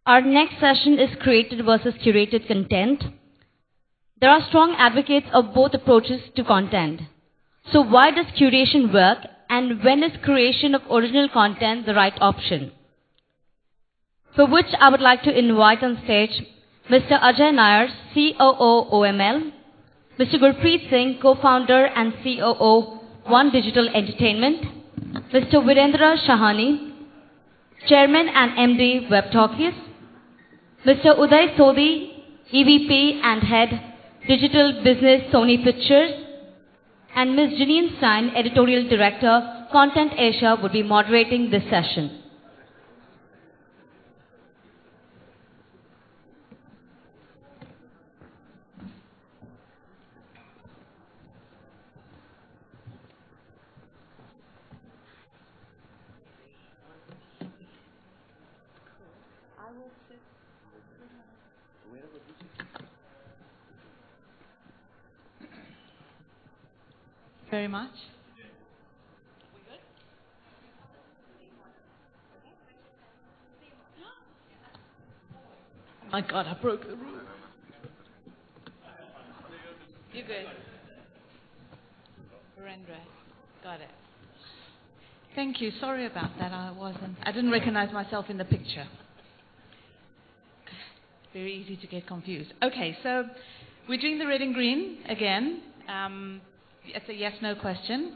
Our next session is created versus curated content. There are strong advocates of both approaches to content. So why does curation work, and when is creation of original content the right option? For which I would like to invite on stage Mr. Ajay Nair, COO OML, Mr. Gurpreet Singh, co-founder and COO One Digital Entertainment, Mr. Virendra Shahani, Chairman and MD Web Talkies, Mr. Uday Sodhi, EVP and Head Digital Business Sony Pictures, and Ms. Janine Stein, Editorial Director, Content Asia, would be moderating this session. Very much. My God, I broke the rule. You good? Virendra, got it. Thank you. Sorry about that. I didn't recognize myself in the picture. Very easy to get confused. Okay, so we're doing the red and green again. It's a yes/no question.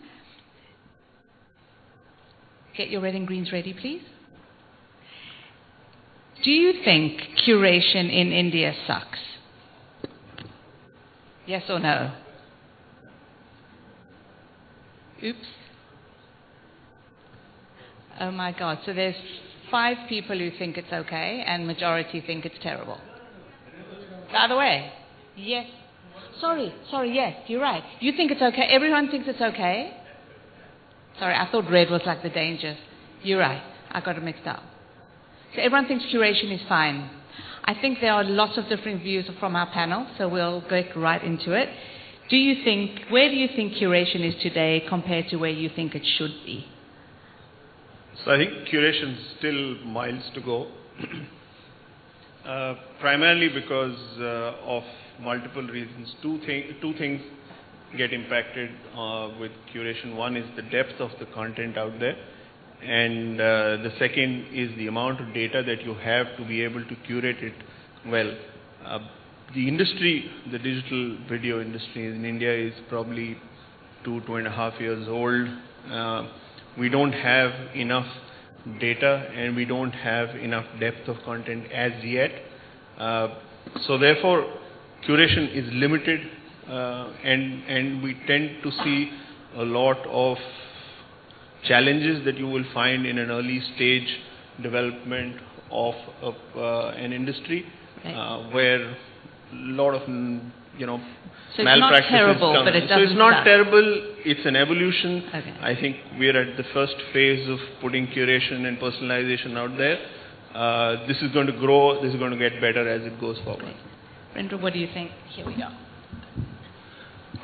Get your red and greens ready, please. Do you think curation in India sucks? Yes or no? Oops. Oh my God. So there's 5 people who think it's okay and majority think it's terrible. The other way. Yes. Sorry, yes, you're right. You think it's okay? Everyone thinks it's okay? Sorry, I thought red was like the danger. You're right, I got it mixed up. So everyone thinks curation is fine. I think there are lots of different views from our panel, so we'll get right into it. Where do you think curation is today compared to where you think it should be? So I think curation is still miles to go. Primarily because of multiple reasons. Two things get impacted with curation. One is the depth of the content out there, and the second is the amount of data that you have to be able to curate it well. The industry, the digital video industry in India is probably 2.5 years old. We don't have enough data and we don't have enough depth of content as yet. So therefore, curation is limited, and we tend to see a lot of challenges that you will find in an early stage development of an industry, where a lot of so malpractices it's not terrible, come. but it so it's doesn't not suck. terrible. It's an evolution. Okay. I think we're at the first phase of putting curation and personalization out there. This is going to grow. This is going to get better as it goes forward. Virendra, what do you think? Here we go.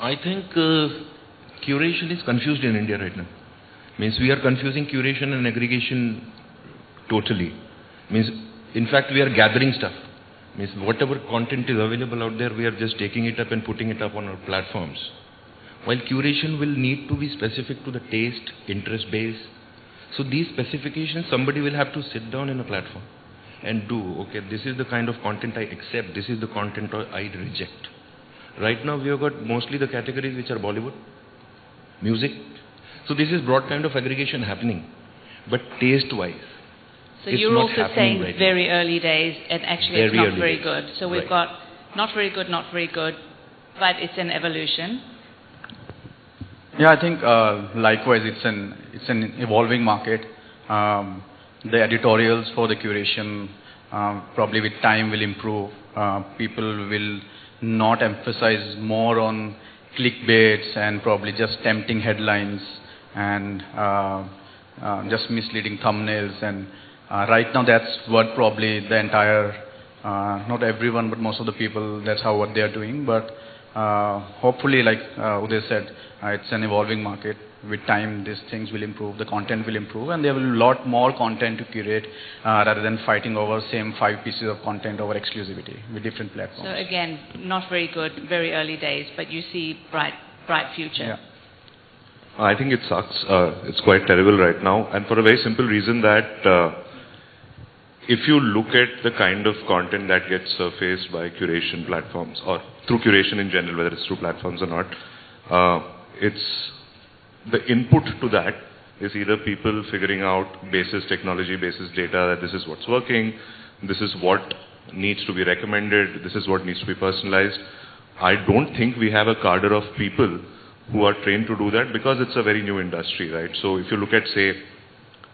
I think curation is confused in India right now. Means we are confusing curation and aggregation totally. Means in fact we are gathering stuff. Means whatever content is available out there, we are just taking it up and putting it up on our platforms. While curation will need to be specific to the taste, interest base. So these specifications, somebody will have to sit down in a platform and do, okay, this is the kind of content I accept, this is the content I reject. Right now we have got mostly the categories which are Bollywood, music. So this is broad kind of aggregation happening. But taste-wise, so it's you're not also happening saying right very early days, and actually Very it's not early very days. good. So we've Right. got not very good, but it's an evolution. Yeah, I think likewise it's an evolving market. The editorials for the curation probably with time will improve. People will not emphasize more on clickbaits and probably just tempting headlines and just misleading thumbnails. And right now that's what probably the entire, not everyone, but most of the people, that's what they are doing. But hopefully, like Uday said, it's an evolving market. with time these things will improve, the content will improve, and there will be a lot more content to curate rather than fighting over same 5 pieces of content over exclusivity with different platforms. So again, not very good, very early days, but you see bright future. Yeah. I think it sucks. It's quite terrible right now, and for a very simple reason that if you look at the kind of content that gets surfaced by curation platforms or through curation in general, whether it's through platforms or not, it's the input to that is either people figuring out basis technology, basis data, that this is what's working, this is what needs to be recommended, this is what needs to be personalized. I don't think we have a cadre of people who are trained to do that because it's a very new industry, right? So if you look at, say,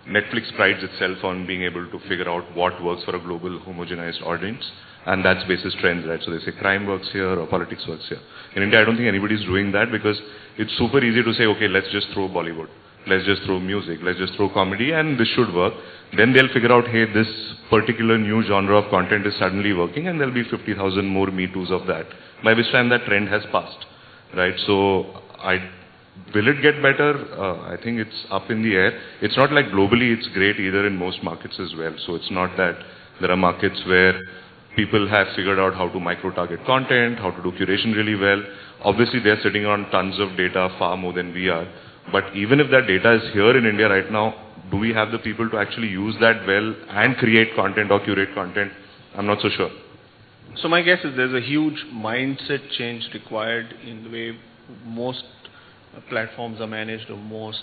Netflix prides itself on being able to figure out what works for a global homogenized audience, and that's basis trends, right? So they say crime works here or politics works here. In India, I don't think anybody's doing that because it's super easy to say, okay, let's just throw Bollywood, let's just throw music, let's just throw comedy, and this should work. Then they'll figure out, hey, this particular new genre of content is suddenly working, and there'll be 50,000 more Me Toos of that, by which time that trend has passed, right? So will it get better? I think it's up in the air. It's not like globally it's great either in most markets as well. So it's not that there are markets where people have figured out how to micro-target content, how to do curation really well. Obviously, they're sitting on tons of data, far more than we are. But even if that data is here in India right now, do we have the people to actually use that well and create content or curate content? I'm not so sure. So my guess is there's a huge mindset change required in the way most platforms are managed or most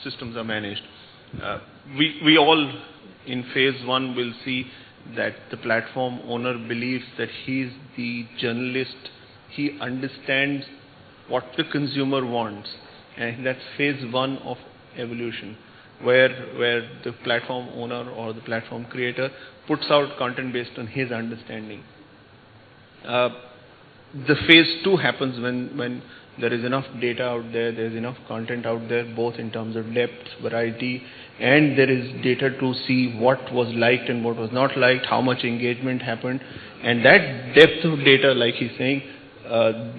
systems are managed. We all in phase 1 will see that the platform owner believes that he's the journalist, he understands what the consumer wants, and that's phase 1 of evolution, where the platform owner or the platform creator puts out content based on his understanding. The phase 2 happens when there is enough data out there, there is enough content out there, both in terms of depth, variety, and there is data to see what was liked and what was not liked, how much engagement happened. And that depth of data, like he's saying,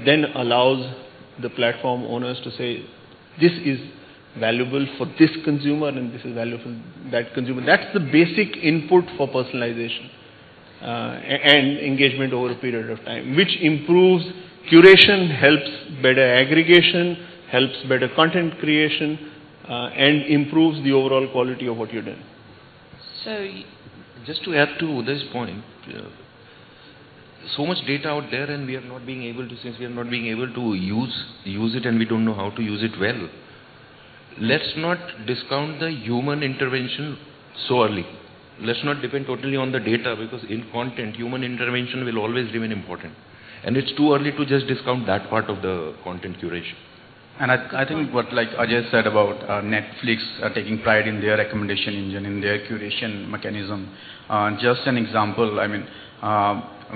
then allows the platform owners to say, this is valuable for this consumer and this is valuable for that consumer. That's the basic input for personalization. And engagement over a period of time, which improves curation, helps better aggregation, helps better content creation, and improves the overall quality of what you're doing. So, just to add to this point, so much data out there, and we are not being able to, since we are not being able to use it, and we don't know how to use it well. Let's not discount the human intervention so early. Let's not depend totally on the data, because in content, human intervention will always remain important. And it's too early to just discount that part of the content curation. And I think what like Ajay said about Netflix taking pride in their recommendation engine, in their curation mechanism. Just an example, I mean,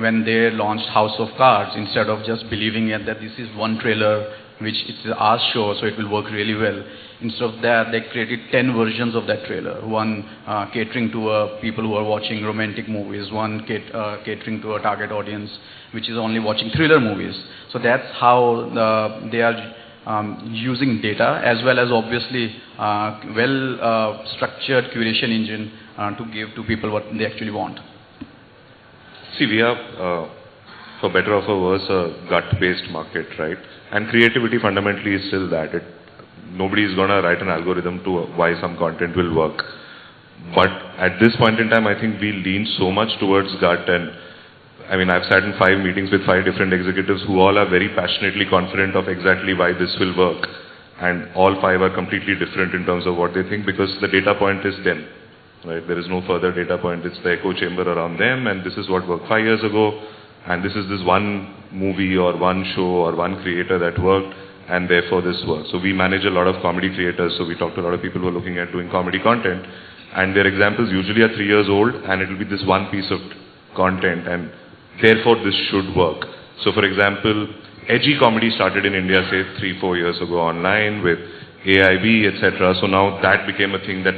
when they launched House of Cards, instead of just believing that this is one trailer, which it's our show, so it will work really well. Instead of that, they created 10 versions of that trailer. One catering to people who are watching romantic movies, one catering to a target audience which is only watching thriller movies. So that's how they are using data, as well as obviously structured curation engine to give to people what they actually want. See, we are, for better or for worse, a gut-based market, right? And creativity fundamentally is still that. Nobody is going to write an algorithm to why some content will work. But at this point in time, I think we lean so much towards gut. And I mean, I've sat in 5 meetings with 5 different executives who all are very passionately confident of exactly why this will work. And all 5 are completely different in terms of what they think, because the data point is them. Right? There is no further data point. It's the echo chamber around them, and this is what worked 5 years ago. And this is this one movie or one show or one creator that worked, and therefore this works. So we manage a lot of comedy creators, so we talk to a lot of people who are looking at doing comedy content, and their examples usually are 3 years old, and it will be this one piece of content, and therefore this should work. So for example, edgy comedy started in India, say 3-4 years ago online with AIB, etc. So now that became a thing that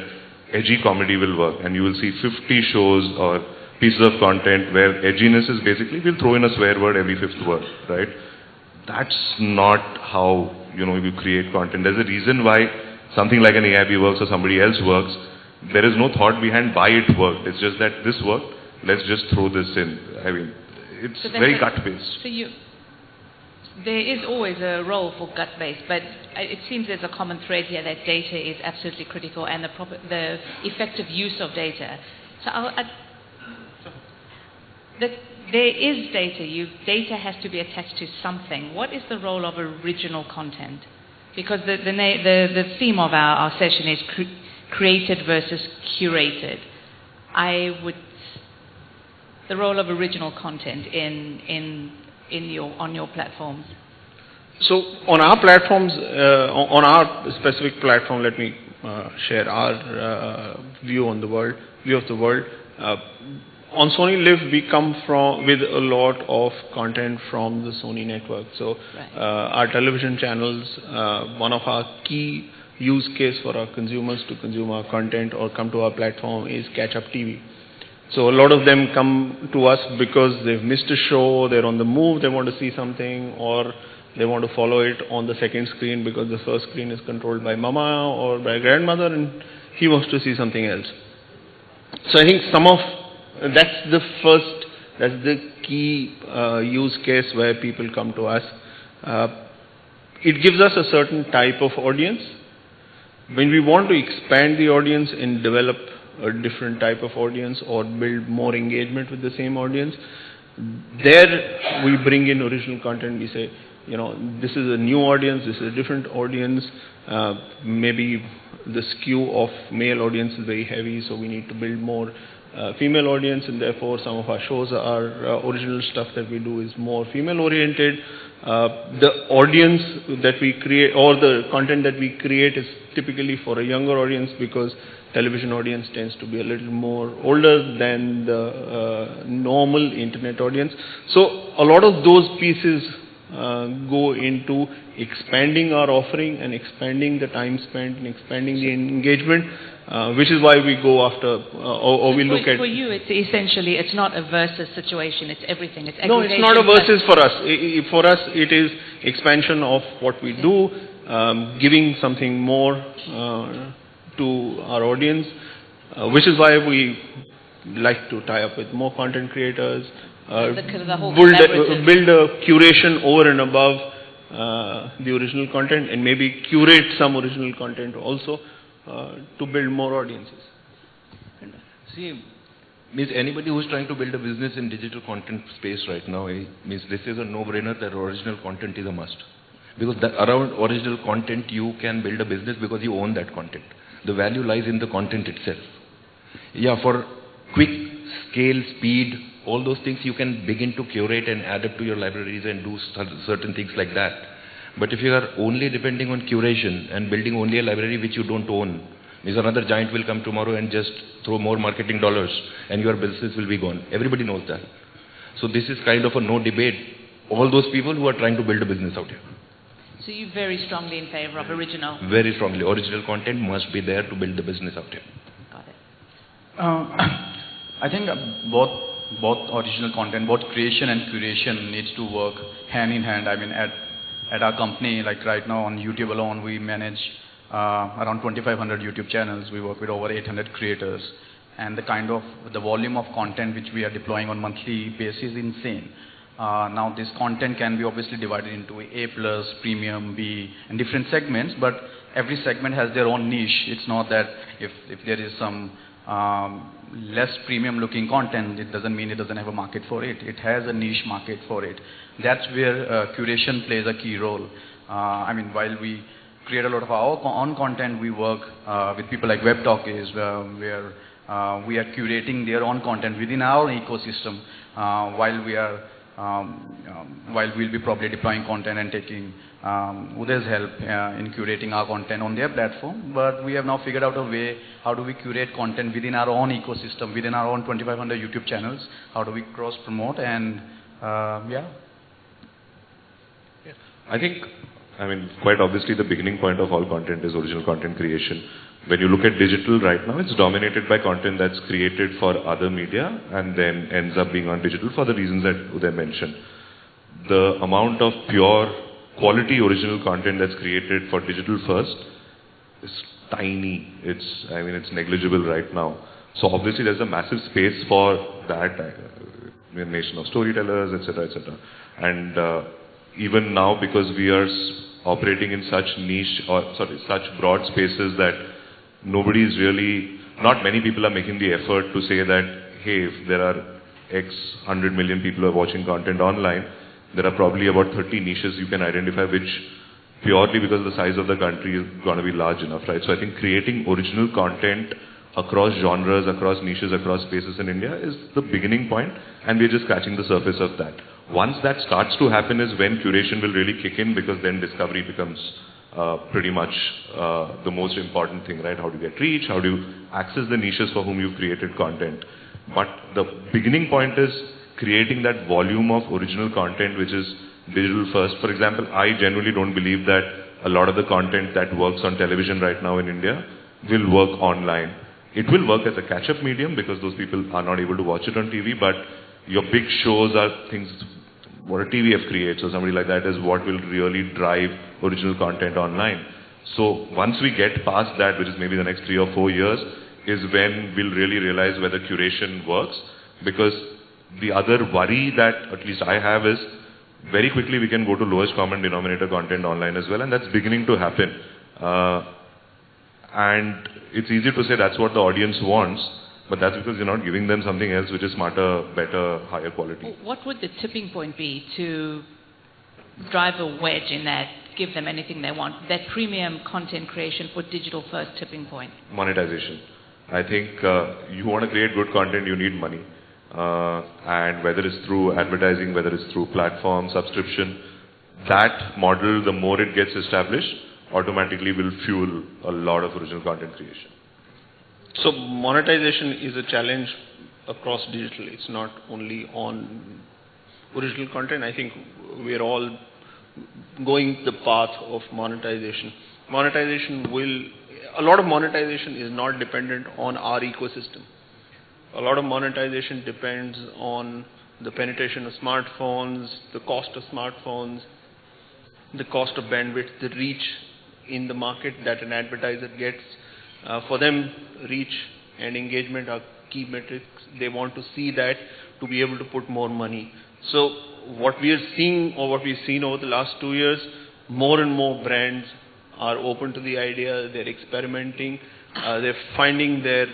edgy comedy will work, and you will see 50 shows or pieces of content where edginess is basically, we'll throw in a swear word every 5th word, right? That's not how you create content. There's a reason why something like an AIB works or somebody else works. There is no thought behind why it worked. It's just that this worked. Let's just throw this in. I mean, it's very gut-based. So there is always a role for gut-based, but it seems there's a common thread here that data is absolutely critical and the effective use of data. So there is data. Data has to be attached to something. What is the role of original content? Because the theme of our session is created versus curated. The role of original content on your platforms. So on our platforms, on our specific platform, let me share our view of the world. On Sony Live, we come with a lot of content from the Sony network. So our television channels, one of our key use case for our consumers to consume our content or come to our platform is catch-up TV. So a lot of them come to us because they've missed a show, they're on the move, they want to see something, or they want to follow it on the second screen because the first screen is controlled by mama or by grandmother and he wants to see something else. So I think that's the key use case where people come to us. It gives us a certain type of audience. When we want to expand the audience and develop a different type of audience or build more engagement with the same audience, there we bring in original content. We say, this is a new audience, this is a different audience. Maybe the skew of male audience is very heavy, so we need to build more female audience, and therefore some of our shows original stuff that we do is more female oriented. The audience that we create or the content that we create is typically for a younger audience because television audience tends to be a little more older than the normal internet audience. So a lot of those pieces go into expanding our offering and expanding the time spent and expanding the engagement, which is why we go after we look at. For you, it's not a versus situation. It's everything. It's no, it's not a versus for us. For us, it is expansion of what we do, giving something more to our audience, which is why we like to tie up with more content creators, build a curation over and above the original content, and maybe curate some original content also to build more audiences. See, means anybody who is trying to build a business in digital content space right now, means this is a no-brainer that original content is a must. Because around original content you can build a business because you own that content. The value lies in the content itself. Yeah, for quick scale, speed, all those things you can begin to curate and add up to your libraries and do certain things like that. But if you are only depending on curation and building only a library which you don't own, means another giant will come tomorrow and just throw more marketing dollars and your business will be gone. Everybody knows that. So this is kind of a no debate. All those people who are trying to build a business out here. So you're very strongly in favor of original? Very strongly. Original content must be there to build the business out here. Got it. I think both original content, both creation and curation needs to work hand in hand. I mean, at our company, like right now on YouTube alone, we manage around 2,500 YouTube channels. We work with over 800 creators. And the volume of content which we are deploying on monthly basis is insane. Now this content can be obviously divided into A+, Premium, B, and different segments, but every segment has their own niche. It's not that if there is some less premium looking content, it doesn't mean it doesn't have a market for it. It has a niche market for it. That's where curation plays a key role. I mean, while we create a lot of our own content, we work with people like vdonxt, where we are curating their own content within our ecosystem, while we'll be probably deploying content and taking Uday's help in curating our content on their platform. But we have now figured out a way, how do we curate content within our own ecosystem, within our own 2,500 YouTube channels, how do we cross-promote, and I think, quite obviously the beginning point of all content is original content creation. When you look at digital right now, it's dominated by content that's created for other media and then ends up being on digital for the reasons that Uday mentioned. The amount of pure quality original content that's created for digital first is tiny. It's negligible right now. So obviously there's a massive space for that. We're a nation of storytellers, etc., etc. And even now, because we are operating in such niche such broad spaces that nobody is really, not many people are making the effort to say that, hey, if there are X 100 million people who are watching content online, there are probably about 30 niches you can identify, which purely because the size of the country is going to be large enough, right? So I think creating original content across genres, across niches, across spaces in India is the beginning point, and we're just scratching the surface of that. Once that starts to happen is when curation will really kick in, because then discovery becomes pretty much the most important thing, right? How do you get reach? How do you access the niches for whom you've created content? But the beginning point is creating that volume of original content which is digital first. For example, I generally don't believe that a lot of the content that works on television right now in India will work online. It will work as a catch-up medium because those people are not able to watch it on TV, but your big shows are things what a TVF creates or somebody like that is what will really drive original content online. So once we get past that, which is maybe the next 3 or 4 years, is when we'll really realize whether curation works. Because the other worry that at least I have is very quickly we can go to lowest common denominator content online as well, and that's beginning to happen. And it's easy to say that's what the audience wants, but that's because you're not giving them something else which is smarter, better, higher quality. What would the tipping point be to drive a wedge in that, give them anything they want, that premium content creation for digital first tipping point? Monetization. I think you want to create good content, you need money. And whether it's through advertising, whether it's through platform, subscription, that model, the more it gets established, automatically will fuel a lot of original content creation. So monetization is a challenge across digital. It's not only on original content. I think we're all going the path of monetization. A lot of monetization is not dependent on our ecosystem. A lot of monetization depends on the penetration of smartphones, the cost of smartphones, the cost of bandwidth, the reach in the market that an advertiser gets. For them, reach and engagement are key metrics. They want to see that to be able to put more money. So what we are seeing, or what we've seen over the last 2 years, more and more brands are open to the idea. They're experimenting. They're finding their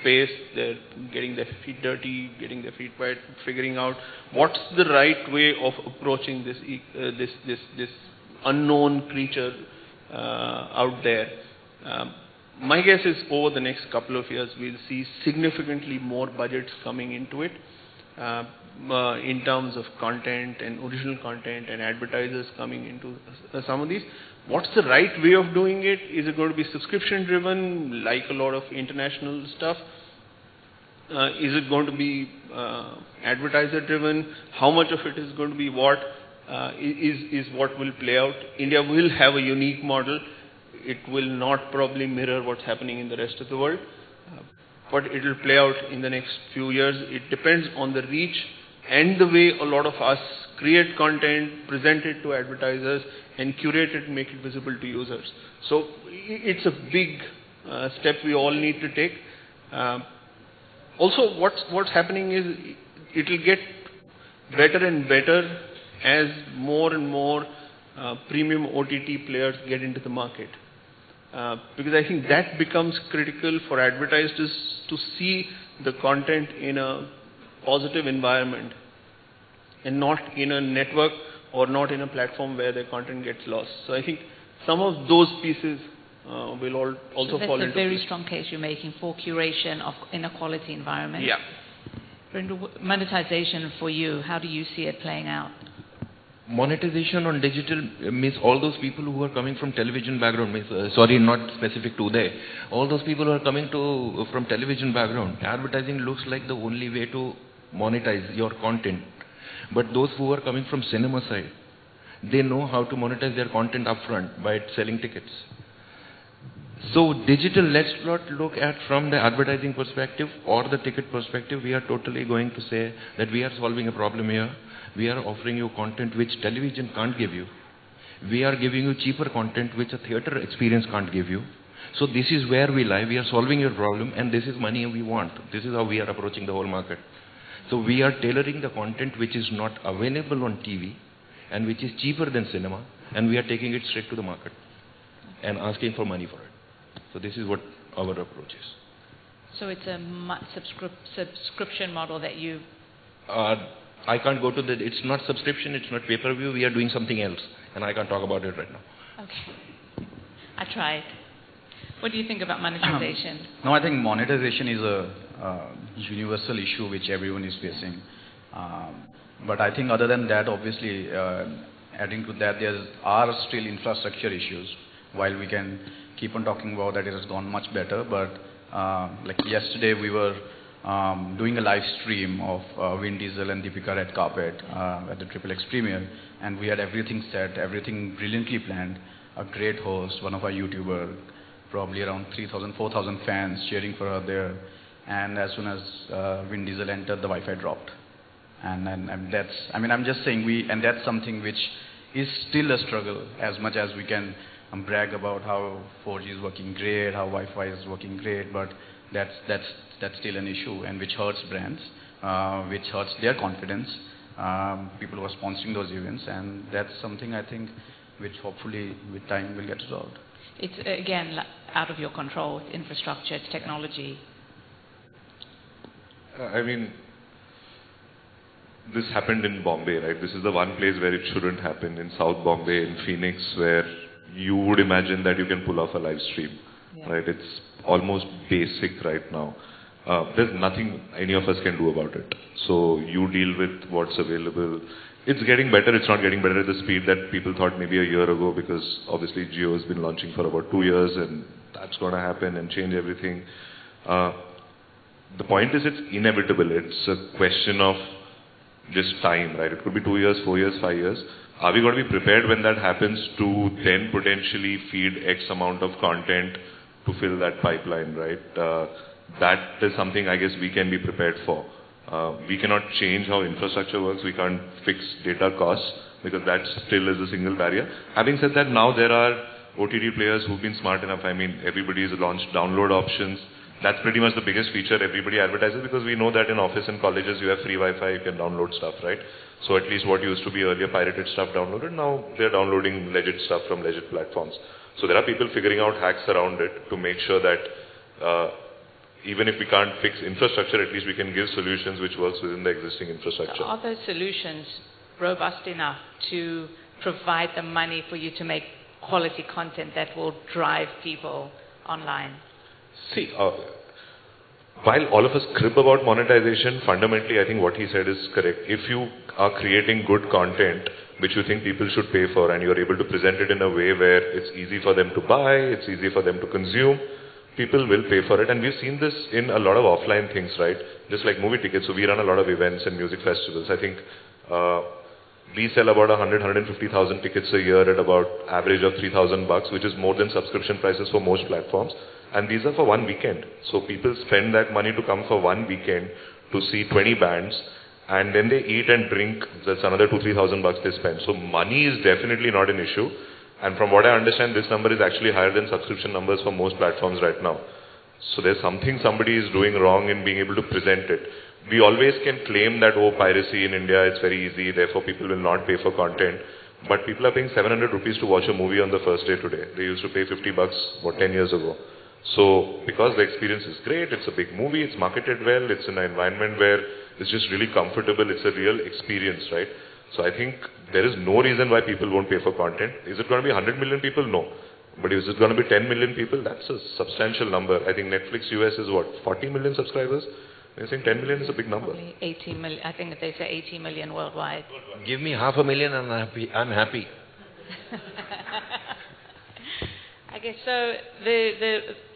space. They're getting their feet dirty, getting their feet wet, figuring out what's the right way of approaching this unknown creature out there. My guess is over the next couple of years, we'll see significantly more budgets coming into it in terms of content and original content and advertisers coming into some of these. What's the right way of doing it? Is it going to be subscription driven like a lot of international stuff? Is it going to be advertiser driven? How much of it is going to be what is what will play out? India will have a unique model. It will not probably mirror what's happening in the rest of the world, but it will play out in the next few years. It depends on the reach and the way a lot of us create content, present it to advertisers, and curate it, make it visible to users. So it's a big step we all need to take. Also, what's happening is it will get better and better as more and more premium OTT players get into the market. Because I think that becomes critical for advertisers to see the content in a positive environment and not in a network or not in a platform where their content gets lost. So I think some of those pieces will also fall into that's a very place. strong case you're making for curation in a quality environment. Yeah. Monetization for you, how do you see it playing out? Monetization on digital means all those people who are coming from television background, sorry, not specific to they, all those people who are coming from television background, advertising looks like the only way to monetize your content. But those who are coming from cinema side, they know how to monetize their content upfront by selling tickets. So digital, let's not look at from the advertising perspective or the ticket perspective. We are totally going to say that we are solving a problem here. We are offering you content which television can't give you. We are giving you cheaper content which a theater experience can't give you. So this is where we lie. We are solving your problem, and this is money we want. This is how we are approaching the whole market. So we are tailoring the content which is not available on TV and which is cheaper than cinema, and we are taking it straight to the market and asking for money for it. So this is what our approach is. So it's a subscription model that you... I can't go to the... It's not subscription, it's not pay-per-view. We are doing something else, and I can't talk about it right now. Okay. I tried. What do you think about monetization? No, I think monetization is a universal issue which everyone is facing. But I think other than that, obviously, adding to that, there are still infrastructure issues. While we can keep on talking about that it has gone much better, but like yesterday we were doing a live stream of Vin Diesel and Deepika Red Carpet at the XXX premiere, and we had everything set, everything brilliantly planned. A great host, one of our YouTubers, probably around 3,000, 4,000 fans cheering for her there. And as soon as Vin Diesel entered, the Wi-Fi dropped. And that's, I mean, I'm just saying and that's something which is still a struggle, as much as we can brag about how 4G is working great, how Wi-Fi is working great, but that's still an issue, and which hurts brands, which hurts their confidence, people who are sponsoring those events, and that's something I think which hopefully with time will get resolved. It's, again, out of your control. It's infrastructure, it's technology. I mean, this happened in Bombay, right? This is the one place where it shouldn't happen, in South Bombay, in Phoenix, where you would imagine that you can pull off a live stream, right? It's almost basic right now. There's nothing any of us can do about it. So you deal with what's available. It's getting better. It's not getting better at the speed that people thought maybe a year ago, because obviously Jio has been launching for about 2 years, and that's going to happen and change everything. The point is, it's inevitable. It's a question of just time, right? It could be 2 years, 4 years, 5 years. Are we going to be prepared when that happens to then potentially feed X amount of content to fill that pipeline, right? That is something I guess we can be prepared for. We cannot change how infrastructure works. We can't fix data costs, because that still is a single barrier. Having said that, now there are OTT players who've been smart enough. I mean, everybody has launched download options. That's pretty much the biggest feature everybody advertises, because we know that in office and colleges you have free Wi-Fi, you can download stuff, right? So at least what used to be earlier pirated stuff downloaded, now they're downloading legit stuff from legit platforms. So there are people figuring out hacks around it to make sure that even if we can't fix infrastructure, at least we can give solutions which works within the existing infrastructure. So are those solutions robust enough to provide the money for you to make quality content that will drive people online? See, while all of us crib about monetization, fundamentally I think what he said is correct. If you are creating good content which you think people should pay for, and you are able to present it in a way where it's easy for them to buy, it's easy for them to consume, people will pay for it. And we've seen this in a lot of offline things, right? Just like movie tickets. So we run a lot of events and music festivals. I think we sell about 150,000 tickets a year at about average of $3,000, which is more than subscription prices for most platforms. And these are for one weekend. So people spend that money to come for one weekend to see 20 bands, and then they eat and drink. That's another $2,000-3,000 they spend. So money is definitely not an issue. And from what I understand, this number is actually higher than subscription numbers for most platforms right now. So there's something somebody is doing wrong in being able to present it. We always can claim that, oh, piracy in India, it's very easy, therefore people will not pay for content. But people are paying 700 rupees to watch a movie on the first day today. They used to pay $50, 10 years ago. So because the experience is great, it's a big movie, it's marketed well, it's in an environment where it's just really comfortable, it's a real experience, right? So I think there is no reason why people won't pay for content. Is it going to be 100 million people? No. But is it going to be 10 million people? That's a substantial number. I think Netflix US is what, 40 million subscribers? They're saying 10 million is a big number. Probably 80 million. I think they say 80 million worldwide. Give me 500,000 and I'm happy. I guess so.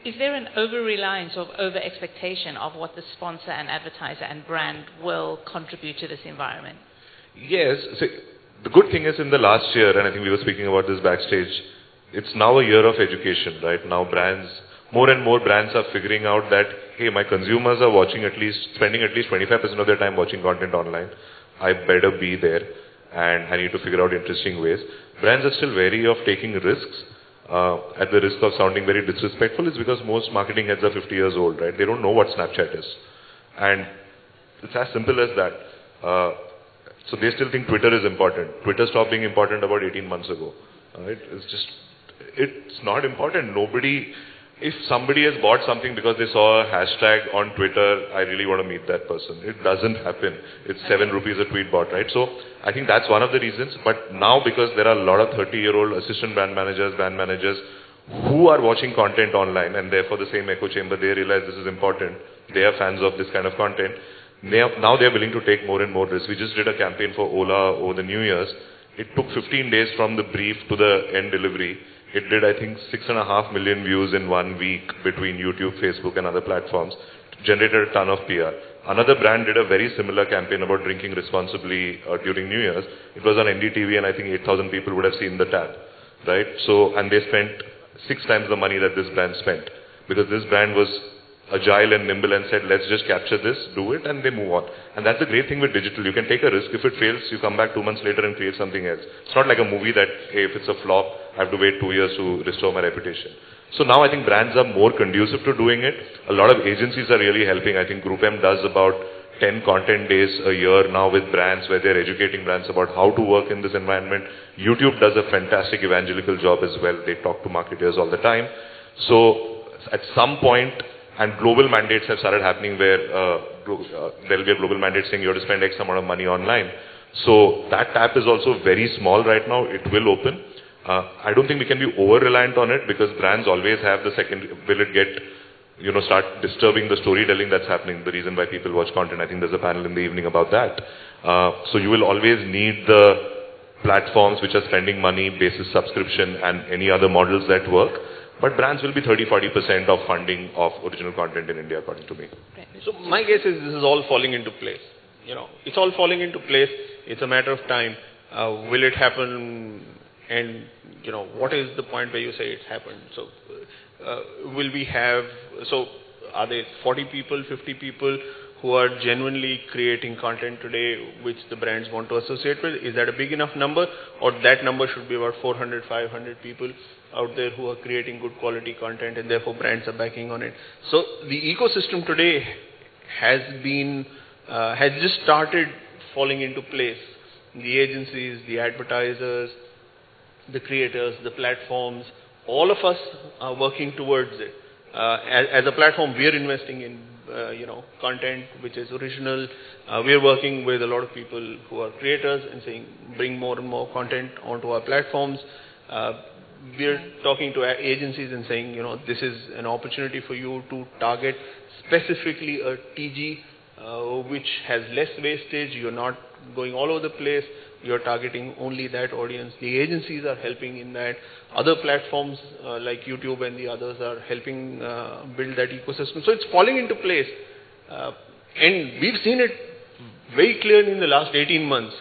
Is there an over-reliance or over-expectation of what the sponsor and advertiser and brand will contribute to this environment? Yes. See, the good thing is in the last year, and I think we were speaking about this backstage, it's now a year of education, right? Now more and more brands are figuring out that, hey, my consumers are spending at least 25% of their time watching content online. I better be there, and I need to figure out interesting ways. brands are still wary of taking risks. At the risk of sounding very disrespectful, is because most marketing heads are 50 years old, right? They don't know what Snapchat is. And it's as simple as that. So they still think Twitter is important. Twitter stopped being important about 18 months ago. Right? It's not important. If somebody has bought something because they saw a hashtag on Twitter, I really want to meet that person. It doesn't happen. It's 7 rupees a tweet bought, right? So I think that's one of the reasons. But now, because there are a lot of 30-year-old assistant brand managers who are watching content online, and therefore the same echo chamber, they realize this is important. They are fans of this kind of content. Now they are willing to take more and more risks. We just did a campaign for Ola over the New Year's. It took 15 days from the brief to the end delivery. It did, I think, 6.5 million views in 1 week between YouTube, Facebook and other platforms. Generated a ton of PR. Another brand did a very similar campaign about drinking responsibly during New Year's. It was on NDTV and I think 8,000 people would have seen the tab. Right? So, and they spent 6 times the money that this brand spent. Because this brand was agile and nimble and said, let's just capture this, do it, and they move on. And that's the great thing with digital. You can take a risk. If it fails, you come back 2 months later and create something else. It's not like a movie that, hey, if it's a flop, I have to wait 2 years to restore my reputation. So now I think brands are more conducive to doing it. A lot of agencies are really helping. I think Group M does about 10 content days a year now with brands where they're educating brands about how to work in this environment. YouTube does a fantastic evangelical job as well. They talk to marketers all the time. So at some point, and global mandates have started happening where there will be a global mandate saying you have to spend X amount of money online. So that tap is also very small right now. It will open. I don't think we can be over-reliant on it because brands always have the second, will it get, start disturbing the storytelling that's happening, the reason why people watch content. I think there's a panel in the evening about that. So you will always need the platforms which are spending money basis subscription and any other models that work. But brands will be 30-40% of funding of original content in India, according to me. So my guess is this is all falling into place. It's all falling into place. It's a matter of time. Will it happen? And what is the point where you say it's happened? So will we have? So are there 40 people, 50 people who are genuinely creating content today, which the brands want to associate with? Is that a big enough number, or that number should be about 400, 500 people out there who are creating good quality content, and therefore brands are backing on it? So the ecosystem today has just started falling into place. The agencies, the advertisers, the creators, the platforms, all of us are working towards it. As a platform, we are investing in content which is original. We are working with a lot of people who are creators and saying bring more and more content onto our platforms. We are talking to agencies and saying, this is an opportunity for you to target specifically a TG which has less wastage. You're not going all over the place. You're targeting only that audience. The agencies are helping in that. Other platforms like YouTube and the others are helping build that ecosystem. So it's falling into place. And we've seen it very clearly in the last 18 months.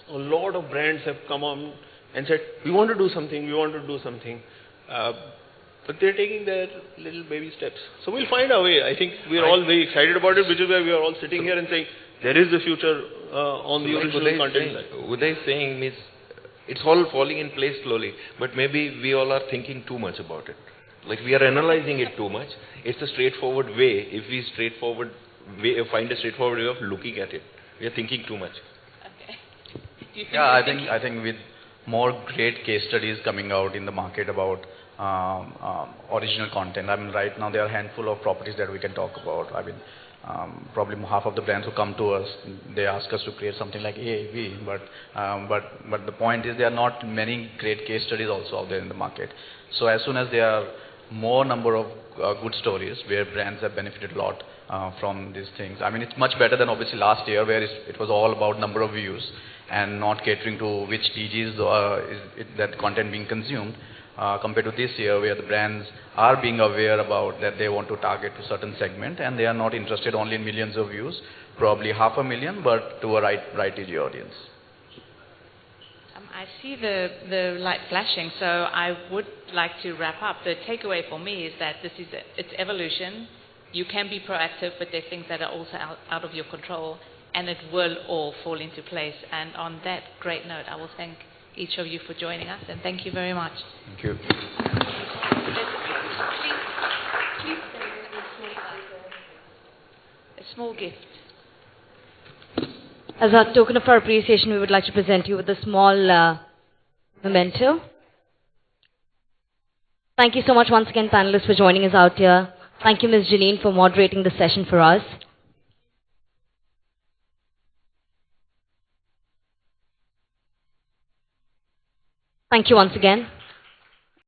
A lot of brands have come on and said, we want to do something, but they're taking their little baby steps. So we'll find our way. I think we're all very excited about it, which is why we are all sitting here and saying, there is the future on the original content side. Uday's saying means it's all falling in place slowly, but maybe we all are thinking too much about it. Like we are analyzing it too much. It's a straightforward way. If we find a straightforward way of looking at it, we are thinking too much. Okay. Yeah, I think with more great case studies coming out in the market about original content. I mean, right now there are a handful of properties that we can talk about. I mean, probably half of the brands who come to us, they ask us to create something like AAV, but the point is there are not many great case studies also out there in the market. So as soon as there are more number of good stories where brands have benefited a lot from these things. I mean, it's much better than obviously last year where it was all about number of views and not catering to which TGs that content being consumed. Compared to this year where the brands are being aware about that they want to target to certain segment and they are not interested only in millions of views, probably 500,000, but to a right TG audience. I see the light flashing, so I would like to wrap up. The takeaway for me is that it's evolution. You can be proactive, but there are things that are also out of your control, and it will all fall into place. And on that great note, I will thank each of you for joining us, and thank you very much. Thank you. A small gift. As a token of our appreciation, we would like to present you with a small memento. Thank you so much once again, panelists, for joining us out here. Thank you, Ms. Janine, for moderating the session for us. Thank you once again.